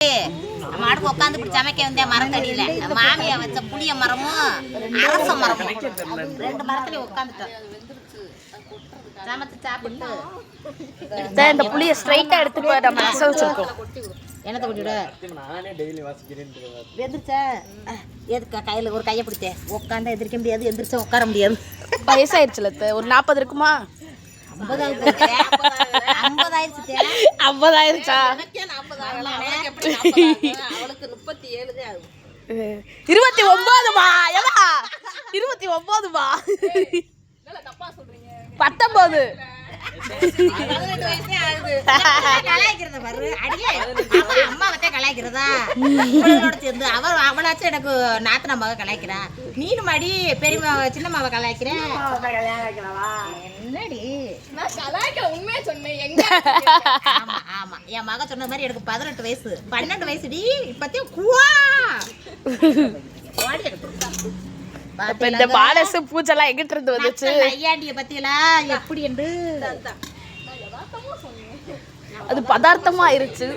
மாடு உட்காந்து இப்படி சமைக்க வந்தேன் மரத்தடியில மாமியா வச்ச புளிய மரமும் அரச மரமும் 2 மரத்துலயும் உட்காந்துட்டோம் சமைச்சு சாப்பிட்டு இந்த புளிய ஸ்ட்ரைட்டா எடுத்து போய் நம்ம ரசம் வச்சிருக்கோம். என்னத்தை கொட்டிவிட எந்திரிச்சா எதுக்கு கையில் ஒரு கையை பிடிச்சேன் உட்காந்தா எந்திரிக்க முடியாது எந்திரிச்சா உட்கார முடியாது. வயசாயிருச்சுல ஒரு 40 இருக்குமா? 50 ஆயிடுச்சு. 50 ஆயிருச்சா? அவளுக்கு 37 ஆகும். 29மா? எவா 29மா? 19 கலாய்க்கிறத பாரு அடியே அம்மாவத்தே கலாய்க்கிறதா சேர்ந்து அவளாச்சும் எனக்கு நாத்தனா மக கலாய்க்கிறா நீனும் அடி பெரியம்மா சின்ன மாவை கலாய்க்கிறேன் என்னடி உண்மையா சொன்னேன். ஆமா ஆமா என் மக சொன்ன மாதிரி எனக்கு 18 வயசு 12 வயசுடி இப்பத்தையும் குவா ஓடி எடுத்து இந்த பாலசு பூஜெல்லாம் எங்கிட்ட இருந்து வந்துச்சு? ஐயாண்டிய பத்தியெல்லாம் எப்படி என்று அது பதார்த்தமா ஆயிருச்சு.